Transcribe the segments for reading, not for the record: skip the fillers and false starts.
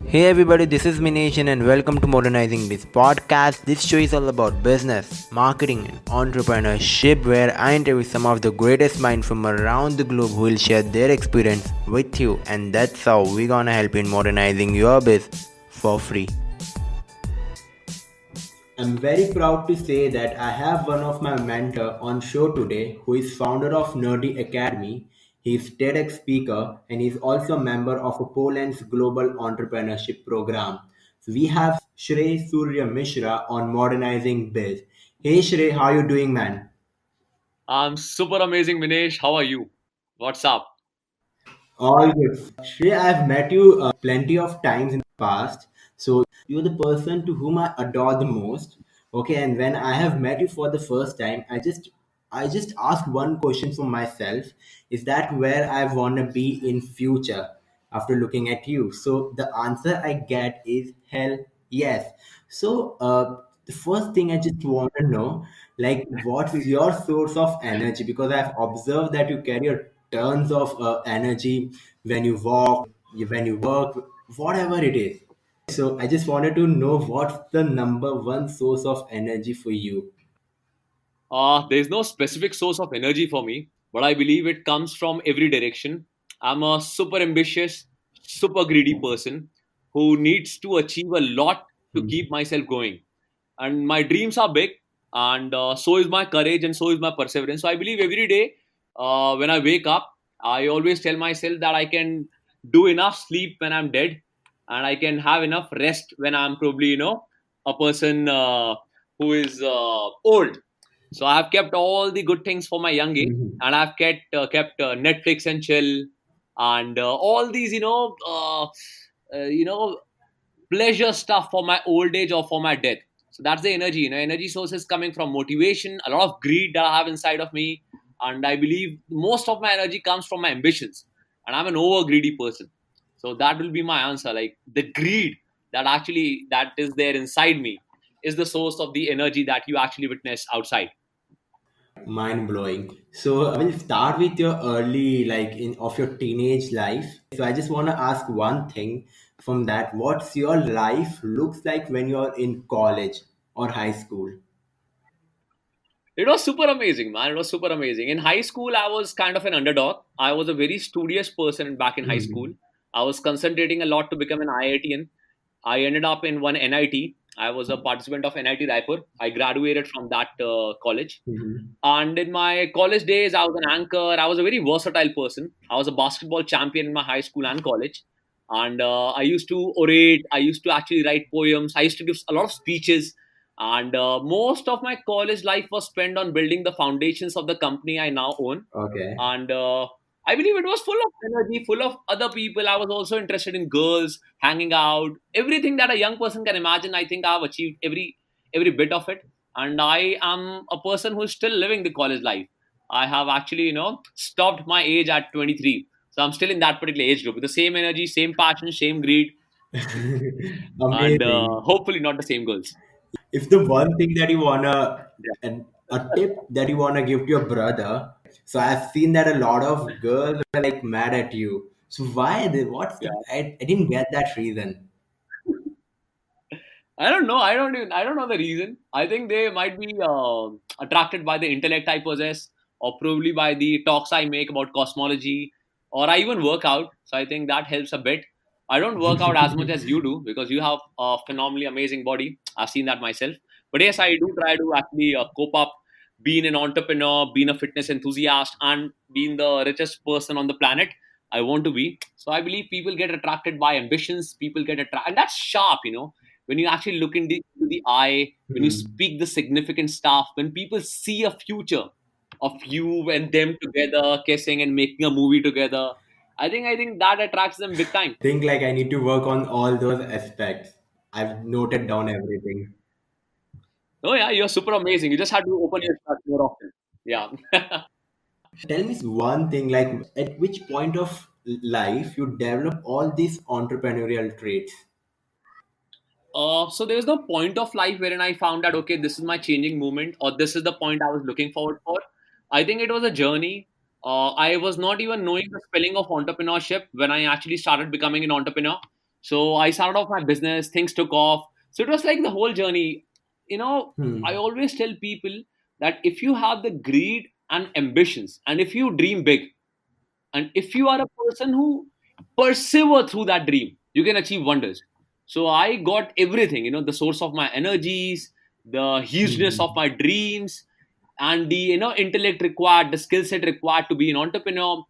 Hey everybody, this is Minesh and welcome to Modernizing Biz podcast. This show is all about business, marketing, and entrepreneurship, where I interview some of the greatest minds from around the globe who will share their experience with you, and that's how we're gonna help in modernizing your biz for free. I'm very proud to say that I have one of my mentor on show today who is founder of Nerdy Academy. He's TEDx speaker and he's also a member of Poland's global entrepreneurship program. So we have Shrey Surya Mishra on Modernizing Biz. Hey Shrey, how you doing, man? I'm super amazing, Minesh. How are you? What's up? All good. Shreya, I've met you plenty of times in the past. So you're the person to whom I adore the most. Okay, and when I have met you for the first time, I just ask one question for myself: is that where I wanna be in future after looking at you? So the answer I get is hell yes. So the first thing I just want to know, like, what's your source of energy? Because I've observed that you carry a tons of energy when you walk, when you work, whatever it is. So I just wanted to know what's the number one source of energy for you. There's no specific source of energy for me, but I believe it comes from every direction. I'm a super ambitious, super greedy person who needs to achieve a lot to keep Mhm. myself going. And my dreams are big, and so is my courage, and so is my perseverance. So I believe every day when I wake up, I always tell myself that I can do enough sleep when I'm dead, and I can have enough rest when I'm probably a person who is old. So I've kept all the good things for my young age, Mhm. and I've kept Netflix and chill, and all these you know pleasure stuff for my old age or for my death. So that's the energy. Energy sources coming from motivation, a lot of greed that I have inside of me, and I believe most of my energy comes from my ambitions. And I'm an over greedy person, so that will be my answer. Like the greed that is there inside me is the source of the energy that you actually witness outside. Mind blowing. So I will start with your early, like in of your teenage life. So I just want to ask one thing from that. What's your life looks like when you're in college or high school? It was super amazing, man. It was super amazing. In high school, I was kind of an underdog. I was a very studious person back in high school. Mhm. I was concentrating a lot to become an IITian. I ended up in one NIT. I was a participant of NIT Raipur. I graduated from that college. Mhm. And in my college days, I was an anchor. I was a very versatile person. I was a basketball champion in my high school and college. And I used to orate. I used to actually write poems. I used to give a lot of speeches. And most of my college life was spent on building the foundations of the company I now own. Okay. And I believe it was full of energy, full of other people. I was also interested in girls, hanging out, everything that a young person can imagine. I think I've achieved every bit of it, and I am a person who's still living the college life. I have actually, stopped my age at 23, so I'm still in that particular age group with the same energy, same passion, same greed, and Amazing. hopefully not the same girls. If the one thing that you wanna, and a tip that you wanna give to your brother, so I've seen that a lot of girls are like mad at you. So why? What's Yeah. the? I didn't get that reason. I don't know. I don't know the reason. I think they might be attracted by the intellect I possess, or probably by the talks I make about cosmology, or I even work out. So I think that helps a bit. I don't work out as much as you do because you have a phenomenally amazing body. I've seen that myself. But yes, I do try to actually cope up, being an entrepreneur, being a fitness enthusiast, and being the richest person on the planet. I want to be. So I believe people get attracted by ambitions. People get attracted, and that's sharp. When you actually look into the eye, when you Hmm. speak the significant stuff, when people see a future of you and them together, kissing and making a movie together, I think that attracts them big time. Think like I need to work on all those aspects. I've noted down everything. Oh yeah, you're super amazing. You just have to open your chart more often. Yeah. Tell me one thing, like at which point of life you develop all these entrepreneurial traits? So there was no point of life wherein I found that okay, this is my changing moment, or this is the point I was looking forward for. I think it was a journey. I was not even knowing the spelling of entrepreneurship when I actually started becoming an entrepreneur. So I started off my business, things took off. So it was like the whole journey. You know, I Hmm. always tell people that if you have the greed and ambitions, and if you dream big, and if you are a person who persevere through that dream, you can achieve wonders. So I got everything, the source of my energies, the hugeness of Hmm. my dreams, and the intellect required, the skill set required to be an entrepreneur.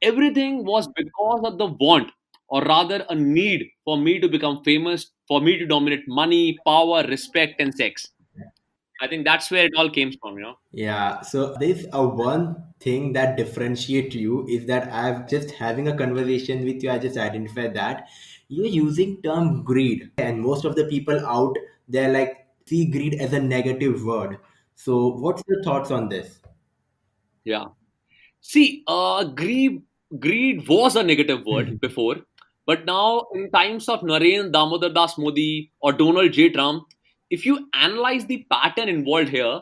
Everything was because of the want, or rather a need for me to become famous, for me to dominate money, power, respect, and sex. I think that's where it all came from. Yeah, so there's a one thing that differentiate you is that I've just having a conversation with you, I just identified that you're using term greed, and most of the people out there like see greed as a negative word. So what's your thoughts on this? Yeah. See, greed was a negative word before, but now in times of Narendra Damodar Das Modi or Donald J. Trump, if you analyze the pattern involved here,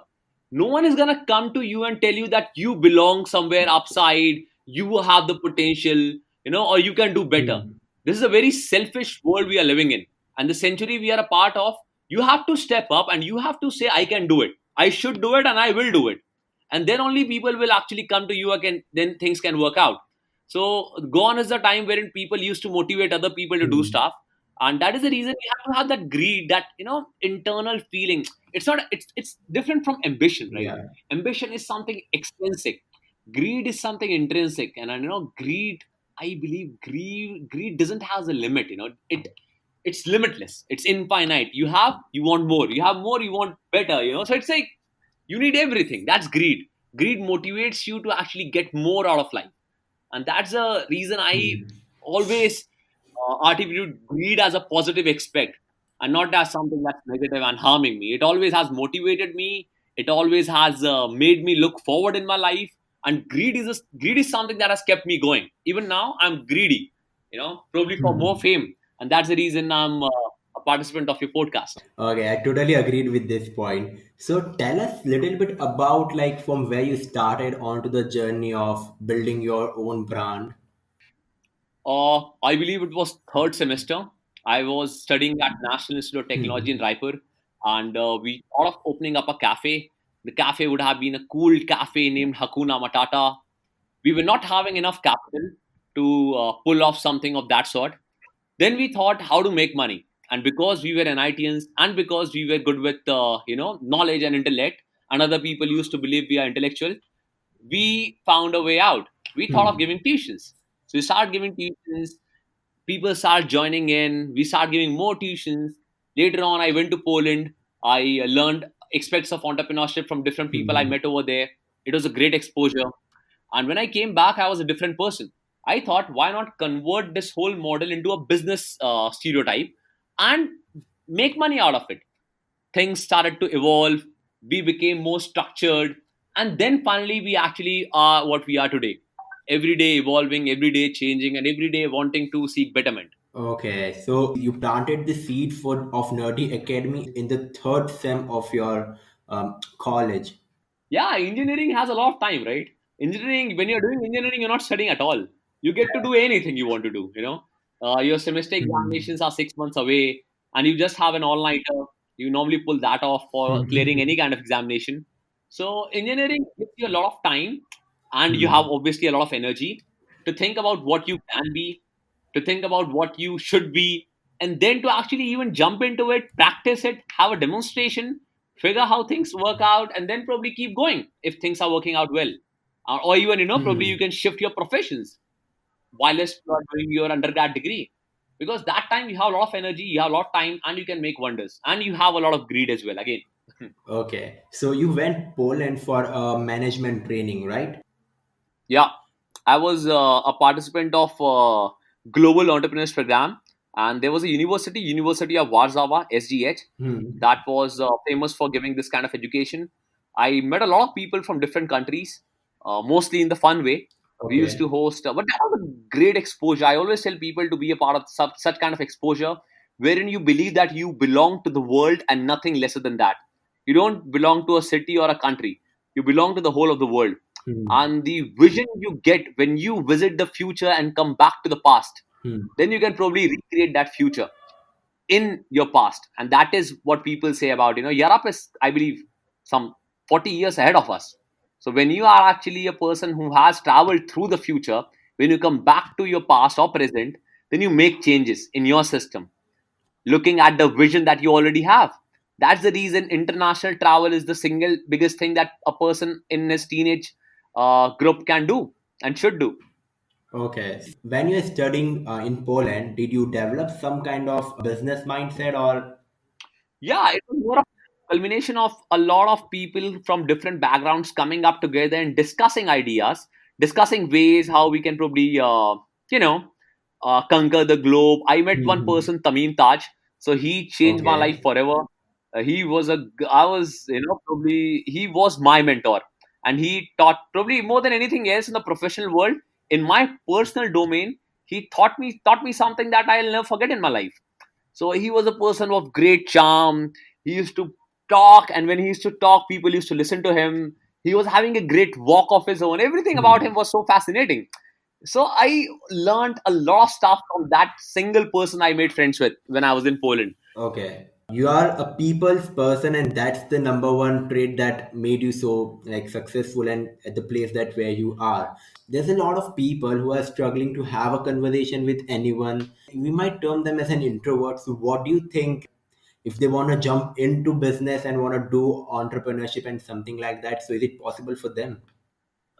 no one is gonna come to you and tell you that you belong somewhere upside, you have the potential, or you can do better. Hmm. This is a very selfish world we are living in, and the century we are a part of. You have to step up and you have to say, "I can do it. I should do it, and I will do it." And then only people will actually come to you again, then things can work out. So gone is the time wherein people used to motivate other people to do Hmm. stuff. And that is the reason we have to have that greed, that internal feeling. It's different from ambition, right? Yeah. Ambition is something extrinsic, greed is something intrinsic. And greed, I believe greed doesn't have a limit. It's limitless, it's infinite. You want more, you have more, you want better. So it's like you need everything. That's greed. Greed motivates you to actually get more out of life. And that's the reason I Hmm. always attribute greed as a positive aspect, and not as something that's negative and harming me. It always has motivated me. It always has made me look forward in my life. And greed is something that has kept me going. Even now, I'm greedy, probably for more Hmm. fame. And that's the reason I'm a participant of your podcast. Okay, I totally agreed with this point. So tell us a little bit about like from where you started onto the journey of building your own brand. I believe it was third semester. I was studying at National Institute of Technology in Hmm. Raipur, and we thought of opening up a cafe. The cafe would have been a cool cafe named Hakuna Matata. We were not having enough capital to pull off something of that sort. Then we thought how to make money, and because we were NITians and because we were good with knowledge and intellect, and other people used to believe we are intellectual, we found a way out. We thought of Hmm. giving tuitions. So we started giving tuitions. People start joining in. We start giving more tuitions. Later on, I went to Poland. I learned aspects of entrepreneurship from different people I Hmm. met over there. It was a great exposure. And when I came back, I was a different person. I thought, why not convert this whole model into a business stereotype and make money out of it? Things started to evolve. We became more structured. And then finally, we actually are what we are today. Every day evolving, every day changing, and every day wanting to seek betterment. Okay, so you planted the seed for of Nerdy Academy in the third sem of your college. Yeah, engineering has a lot of time, right? Engineering, when you're doing engineering, you're not studying at all. You get to do anything you want to do. Your semester Hmm. examinations are 6 months away, and you just have an all-nighter. You normally pull that off for clearing any kind of examination. So engineering gives you a lot of time, and you have Hmm. obviously a lot of energy to think about what you can be, to think about what you should be, and then to actually even jump into it, practice it, have a demonstration, figure how things work out, and then probably keep going if things are working out well. Or even, probably you Hmm. can shift your professions whilst you are doing your undergrad degree. Because that time you have a lot of energy, you have a lot of time, and you can make wonders. And you have a lot of greed as well, again. Okay, so you went Poland for management training, right? Yeah, I was a participant of Global Entrepreneurs Program, and there was a University of Warsaw, SGH, Hmm. that was famous for giving this kind of education. I met a lot of people from different countries, mostly in the fun way. We used to Okay. host, but that was a great exposure. I always tell people to be a part of such kind of exposure, wherein you believe that you belong to the world and nothing lesser than that. You don't belong to a city or a country. You belong to the whole of the world. Hmm. And the vision you get when you visit the future and come back to the past, Hmm. then you can probably recreate that future in your past. And that is what people say about, Europe is, I believe, some 40 years ahead of us. So when you are actually a person who has traveled through the future, when you come back to your past or present, then you make changes in your system, looking at the vision that you already have. That's the reason international travel is the single biggest thing that a person in his teenage group can do and should do. Okay. When you were studying in Poland, did you develop some kind of business mindset or? Yeah, it was more of a culmination of a lot of people from different backgrounds coming up together and discussing ideas, discussing ways how we can probably, you know, conquer the globe. I met one Mhm. person, Tamim Taj. So he changed my life Okay. forever. He was I was, probably he was my mentor, and he taught probably more than anything else in the professional world. In my personal domain, he taught me something that I'll never forget in my life. So he was a person of great charm. He used to talk, and when he used to talk, people used to listen to him. He was having a great walk of his own. Everything about him Hmm. was so fascinating. So I learned a lot of stuff from that single person I made friends with when I was in Poland. Okay. You are a people's person, and that's the number one trait that made you so like successful and at the place that where you are. There's a lot of people who are struggling to have a conversation with anyone. We might term them as an introvert. So what do you think if they want to jump into business and want to do entrepreneurship and something like that? So is it possible for them?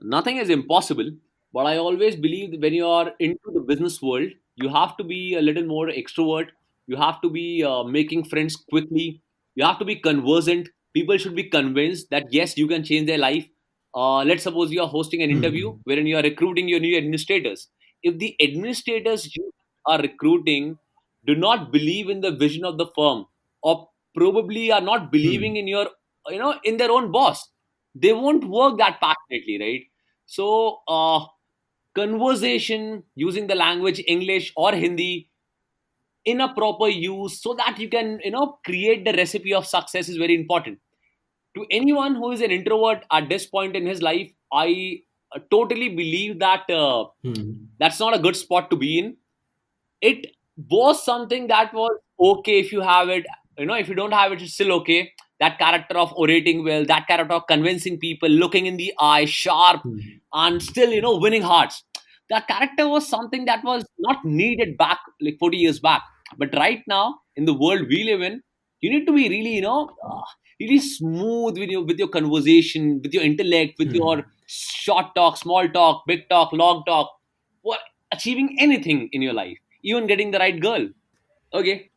Nothing is impossible, but I always believe that when you are into the business world, you have to be a little more extrovert. You have to be making friends quickly. You have to be conversant. People should be convinced that yes, you can change their life. Let's suppose you are hosting an interview Hmm. wherein you are recruiting your new administrators. If the administrators you are recruiting do not believe in the vision of the firm, or probably are not believing Hmm. in your, in their own boss, they won't work that passionately, right? So, conversation using the language English or Hindi in a proper use so that you can, create the recipe of success is very important. To anyone who is an introvert at this point in his life, I totally believe that Hmm. that's not a good spot to be in. It was something that was okay if you have it. If you don't have it, it's still okay. That character of orating well, that character of convincing people, looking in the eye sharp, Hmm. and still winning hearts, that character was something that was not needed back like 40 years back. But right now, in the world we live in, you need to be really, really smooth with your conversation, with your intellect, with your Hmm. short talk, small talk, big talk, long talk, what achieving anything in your life, even getting the right girl. Okay.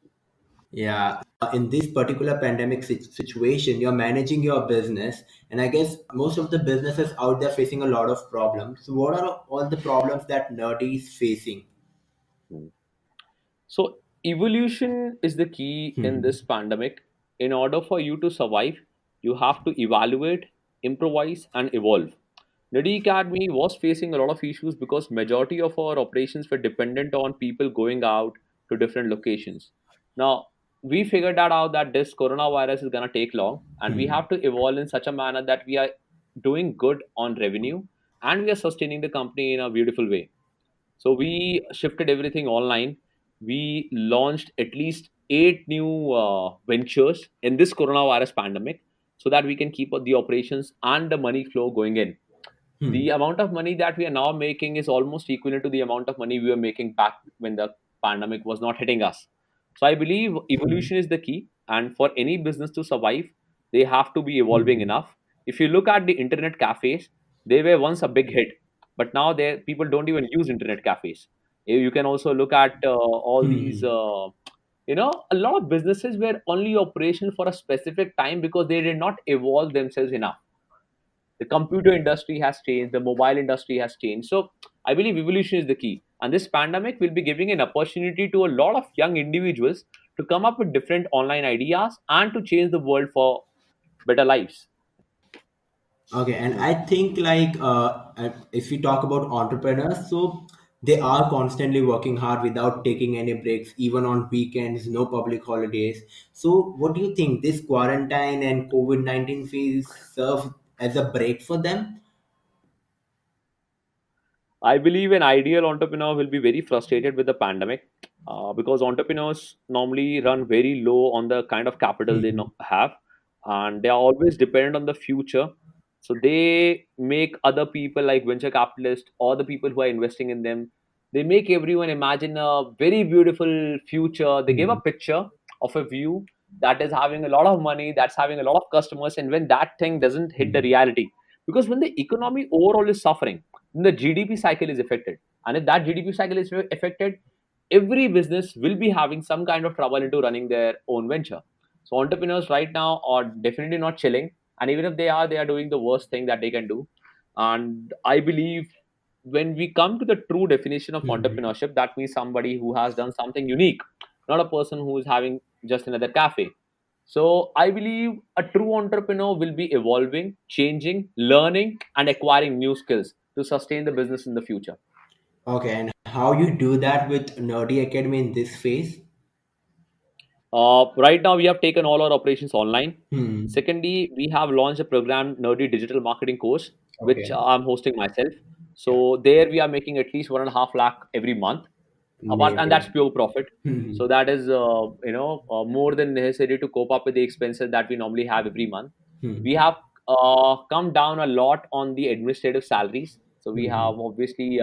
Yeah, in this particular pandemic situation, you're managing your business, and I guess most of the businesses out there facing a lot of problems. So, what are all the problems that Nerdy is facing? So, evolution is the key in Hmm. this pandemic. In order for you to survive, you have to evaluate, improvise, and evolve. Nadi Academy was facing a lot of issues because majority of our operations were dependent on people going out to different locations. Now, we figured that out that this coronavirus is gonna take long, and we have Hmm. to evolve in such a manner that we are doing good on revenue and we are sustaining the company in a beautiful way. So we shifted everything online. We launched at least 8 new ventures in this coronavirus pandemic so that we can keep the operations and the money flow going in. The Hmm. amount of money that we are now making is almost equivalent to the amount of money we were making back when the pandemic was not hitting us. So I believe Hmm. evolution is the key, and for any business to survive, they have to be evolving Hmm. enough. If you look at the internet cafes, they were once a big hit, but now they people don't even use internet cafes. You can also look at all these. Hmm. A lot of businesses were only operational for a specific time because they did not evolve themselves enough. The computer industry has changed, the mobile industry has changed. So I believe evolution is the key, and this pandemic will be giving an opportunity to a lot of young individuals to come up with different online ideas and to change the world for better lives. Okay, and I think if we talk about entrepreneurs, so they are constantly working hard without taking any breaks, even on weekends, no public holidays. So, what do you think? This quarantine and COVID-19 phase serve as a break for them? I believe an ideal entrepreneur will be very frustrated with the pandemic, because entrepreneurs normally run very low on the kind of capital they Mhm. have, and they are always dependent on the future. So they make other people like venture capitalists or the people who are investing in them. They make everyone imagine a very beautiful future. They give a Mhm. picture of a view that is having a lot of money, that's having a lot of customers, and when that thing doesn't hit the Mhm. reality, because when the economy overall is suffering, the GDP cycle is affected. And if that GDP cycle is affected, every business will be having some kind of trouble into running their own venture. So entrepreneurs right now are definitely not chilling. And even if they are doing the worst thing that they can do. And I believe when we come to the true definition of Mhm. entrepreneurship, that means somebody who has done something unique, not a person who is having just another cafe. So I believe a true entrepreneur will be evolving, changing, learning, and acquiring new skills to sustain the business in the future. Okay, and how you do that with Nerdy Academy in this phase? Right now, we have taken all our operations online. Hmm. Secondly, we have launched a program, Nerdy Digital Marketing Course, which Okay. I'm hosting myself. Yeah. So there, we are making at least 1.5 lakh every month. Apart, and that's Amazing. pure profit. Hmm. So that is, more than necessary to cope up with the expenses that we normally have every month. Hmm. We have come down a lot on the administrative salaries. So we Hmm. have obviously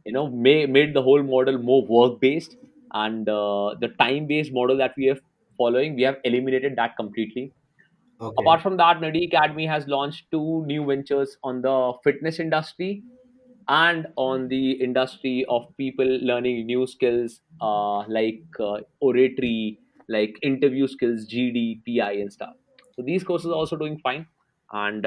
made the whole model more work based, and the time based model that we are following, we have eliminated that completely. Okay. Apart from that, Nadi Academy has launched two new ventures on the fitness industry and on the industry of people learning new skills, like oratory, like interview skills, GD, PI, and stuff. So these courses are also doing fine, and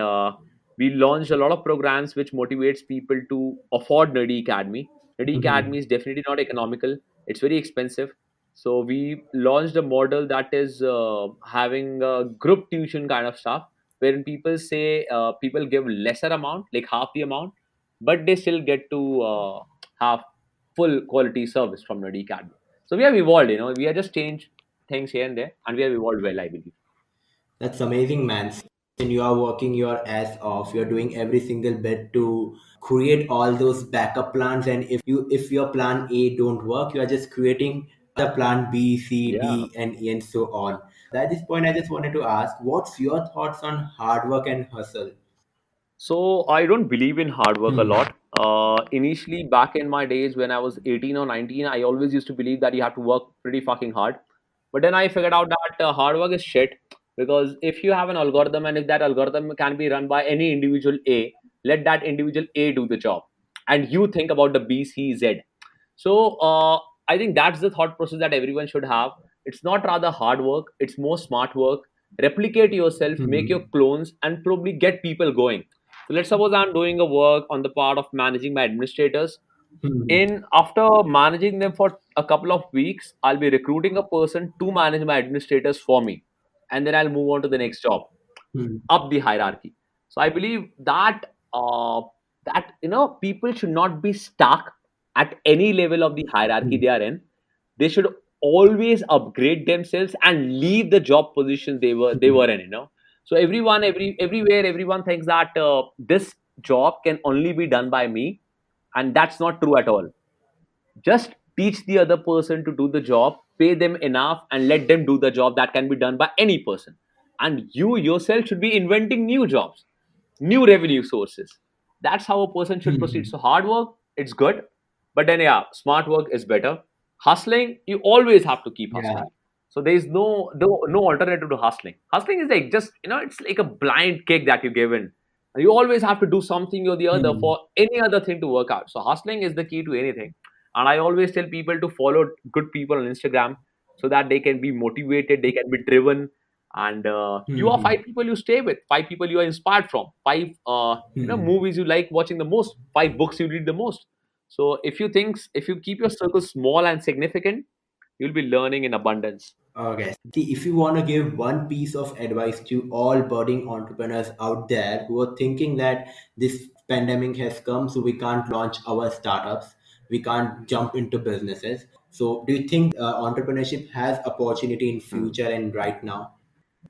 we launched a lot of programs which motivates people to afford Nerdy Academy. Nerdy Hmm. Academy is definitely not economical; it's very expensive. So we launched a model that is having a group tuition kind of stuff, wherein people give lesser amount, like half the amount, but they still get to have full quality service from Nerdy Academy. So we have evolved, we have just changed things here and there, and we have evolved well, I believe. That's amazing, man. And you are working your ass off. You're doing every single bit to create all those backup plans. And if your plan A don't work, you are just creating the plan B, C, Yeah. D, and E, and so on. At this point, I just wanted to ask, what's your thoughts on hard work and hustle? So I don't believe in hard work a Hmm. lot. Initially, back in my days when I was 18 or 19, I always used to believe that you have to work pretty fucking hard. But then I figured out that hard work is shit, because if you have an algorithm and if that algorithm can be run by any individual A, let that individual A do the job, and you think about the B, C, Z. So I think that's the thought process that everyone should have. It's not rather hard work; it's more smart work. Replicate yourself, make your Hmm. clones, and probably get people going. So let's suppose I'm doing a work on the part of managing my administrators. Hmm. In after managing them for a couple of weeks, I'll be recruiting a person to manage my administrators for me, and then I'll move on to the next job, Hmm. up the hierarchy. So I believe that people should not be stuck at any level of the hierarchy Hmm. they are in. They should always upgrade themselves and leave the job position they were in. So everywhere everyone thinks that this job can only be done by me, and that's not true at all. Just teach the other person to do the job, pay them enough, and let them do the job that can be done by any person. And you yourself should be inventing new jobs, new revenue sources. That's how a person should proceed. Hmm. So hard work, it's good, but then yeah, smart work is better. Hustling, you always have to keep Yeah. hustling. So there is no alternative to hustling. Hustling is like just it's like a blind kick that you give in. You always have to do something or the other Hmm. for any other thing to work out. So hustling is the key to anything. And I always tell people to follow good people on Instagram, so that they can be motivated, they can be driven, and you are Hmm. five people you stay with, five people you are inspired from, five Hmm. movies you like watching the most, five books you read the most. So if you keep your circle small and significant, you'll be learning in abundance. Okay. See, if you want to give one piece of advice to all budding entrepreneurs out there who are thinking that this pandemic has come, so we can't launch our startups, we can't jump into businesses. So, do you think entrepreneurship has opportunity in Hmm. future and right now?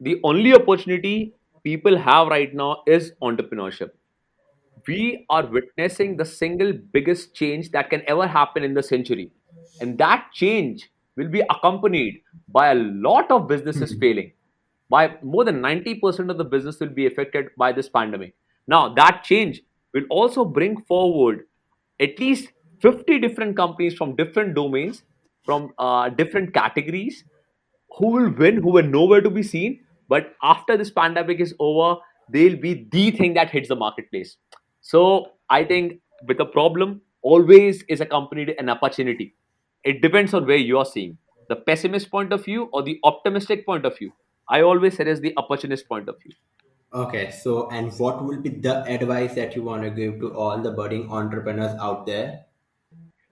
The only opportunity people have right now is entrepreneurship. we are witnessing the single biggest change that can ever happen in the century. And that change will be accompanied by a lot of businesses Hmm. failing. By more than 90% of the business will be affected by this pandemic. Now, that change will also bring forward at least 50 different companies from different domains, from different categories, who will win, who were nowhere to be seen. But after this pandemic is over, they'll be the thing that hits the marketplace. So I think with a problem, always is accompanied an opportunity. It depends on where you are seeing the pessimist point of view or the optimistic point of view. I always suggest the opportunist point of view. Okay, so and what will be the advice that you want to give to all the budding entrepreneurs out there?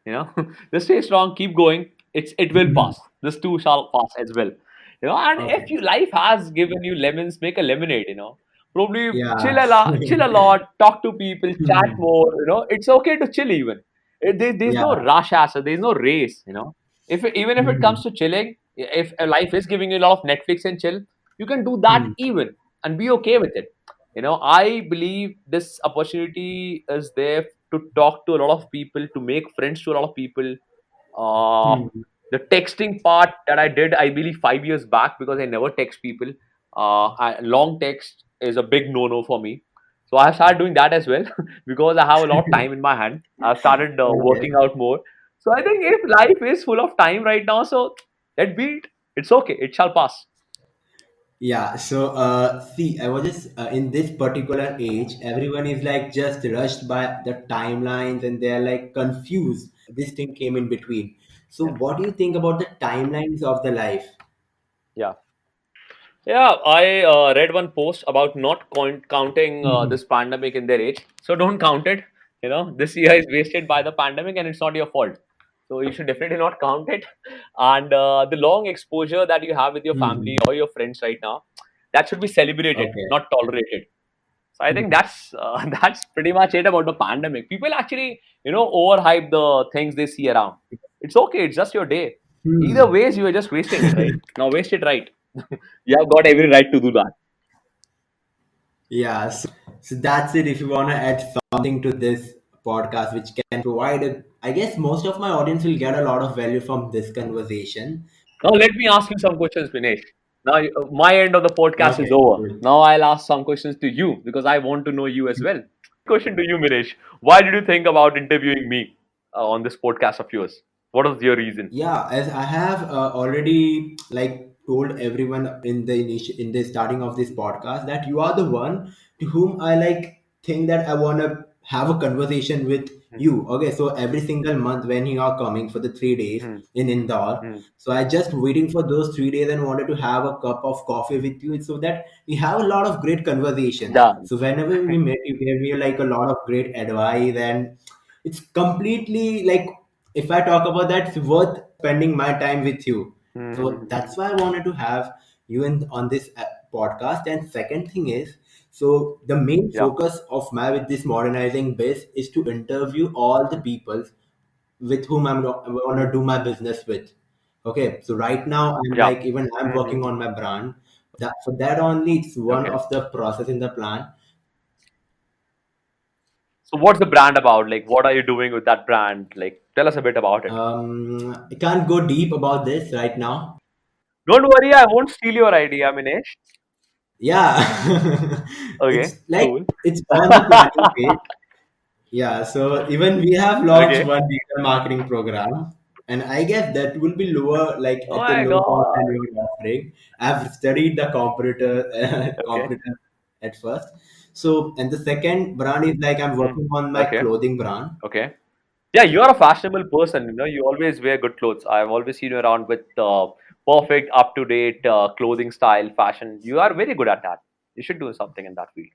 You know, just stay strong, keep going. It will pass. This too shall pass as well. You know, and if Okay. you life has given you lemons, make a lemonade. You know, probably Yeah. chill a lot, talk to people, chat Hmm. more. You know, it's okay to chill even. There's no Yeah. rush answer. There's no race. You know, if even if it comes Hmm. to chilling, if a life is giving you a lot of Netflix and chill, you can do that Hmm. even and be okay with it. You know, I believe this opportunity is there to talk to a lot of people, to make friends to a lot of people. uh, Hmm. the texting part that I did, I believe 5 years back, because I never text people. Long text is a big no-no for me, so I started doing that as well because I have a lot of time in my hand. I've started Okay. working out more. So I think if life is full of time right now, so let be it. It's okay. It shall pass. Yeah, so see, I was just in this particular age, everyone is like just rushed by the timelines and they're like confused. This thing came in between. So, Yeah. what do you think about the timelines of the life? Yeah. Yeah, I read one post about not counting Mhm. this pandemic in their age. So don't count it. You know, this year is wasted by the pandemic and it's not your fault. So you should definitely not count it. And the long exposure that you have with your family Mhm. or your friends right now, that should be celebrated, Okay. not tolerated. So I think Mhm. that's that's pretty much it about the pandemic. People actually, you know, overhype the things they see around. It's okay. It's just your day. Either Hmm. ways, you are just wasting it, right? Now waste it right. You have got every right to do that. Yeah, so that's it. If you want to add something to this podcast, which can provide, I guess most of my audience will get a lot of value from this conversation. Now let me ask you some questions, Vinesh. Now my end of the podcast is Okay, over. cool. Now I'll ask some questions to you because I want to know you as well. Question to you, Minesh. Why did you think about interviewing me on this podcast of yours? What was your reason? Yeah, as I have already like told everyone in the starting of this podcast that you are the one to whom I like think that I want to have a conversation with Hmm, you. Okay, so every single month when you are coming for the 3 days hmm, in Indore, hmm. so I just waiting for those 3 days and wanted to have a cup of coffee with you so that we have a lot of great conversations. Done. So whenever we met, you gave me like a lot of great advice and it's completely like if I talk about that, it's worth spending my time with you. So Hmm. that's why I wanted to have you in on this podcast. And second thing is, so the main Yeah. focus of my with this modernizing biz is to interview all the Hmm, people with whom I want to hmm. do my business with. Okay, so right now I'm Yeah. like even I'm Hmm, hmm, working on my brand. That for that only it's one okay. of the process in the plan. So what's the brand about? Like, what are you doing with that brand? Like, tell us a bit about it. I can't go deep about this right now. Don't worry, I won't steal your idea, Minesh. Yeah, Okay, it's like cool. it's on the planning phase. Yeah, so even we have launched Okay. one digital marketing program, and I guess that will be lower, like Oh at the my low cost than god. you're offering. I've studied the competitor Okay. competitor at first. So, and the second brand is like I'm Hmm. working on my Okay. clothing brand. Okay. Yeah, you're a fashionable person. You know, you always wear good clothes. I've always seen you around with perfect, up to date clothing style, fashion. You are very good at that. You should do something in that field.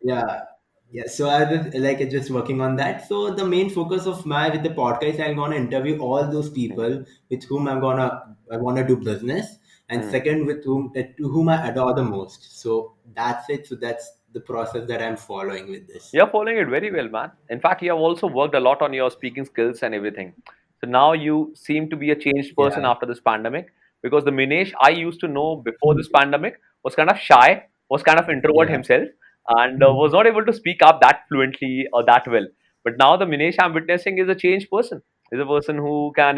Yeah, yeah. So I was like just working on that. So the main focus of my with the podcast, I'm gonna interview all those Hmm. people with whom I wanna do business, and Hmm. second with whom to whom I adore the most. So that's it. So that's the process that I'm following with this. You're following it very well, man. In fact, you have also worked a lot on your speaking skills and everything. So now you seem to be a changed person Yeah. after this pandemic, because the Minesh I used to know before Hmm. this pandemic was kind of shy, was kind of introvert Yeah. himself. and was not able to speak up that fluently or that well. But now the Minesh I'm witnessing is a changed person. Is a person who can,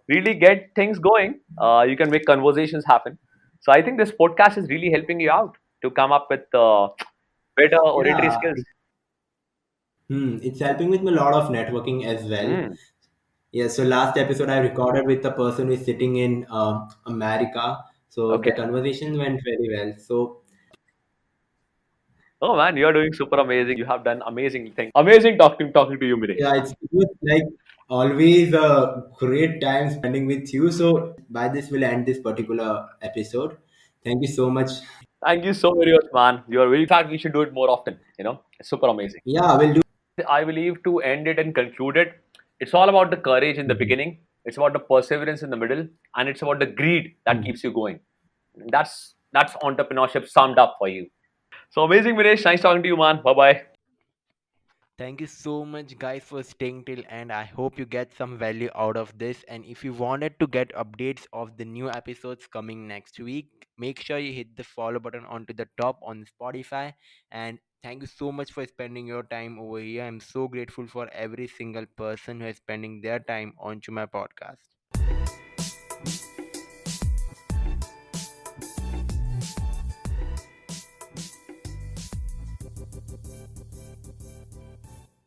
really get things going. You can make conversations happen. So I think this podcast is really helping you out to come up with better oratory Yeah, skills. it's helping with a lot of networking as well. Hmm. Yeah, so last episode I recorded with the person who is sitting in America. So the Okay. conversation went very well. So Oh man, you're doing super amazing. You have done amazing things. Amazing talking to you, Minesh. yeah, it was like always a great time spending with you. So by this we'll end this particular episode. Thank you so much. Thank you so very much, man. You're really, in fact, we should do it more often. It's super amazing. Yeah, we'll do. I believe to end it and conclude it, it's all about the courage in the Mhm. beginning, it's about the perseverance in the middle, and it's about the greed that Mhm. keeps you going. That's entrepreneurship summed up for you. So amazing, Minesh. Nice talking to you, man. Bye bye. Thank you so much, guys, for staying till end. I hope you get some value out of this. And if you wanted to get updates of the new episodes coming next week, make sure you hit the follow button onto the top on Spotify. And thank you so much for spending your time over here. I'm so grateful for every single person who is spending their time onto my podcast.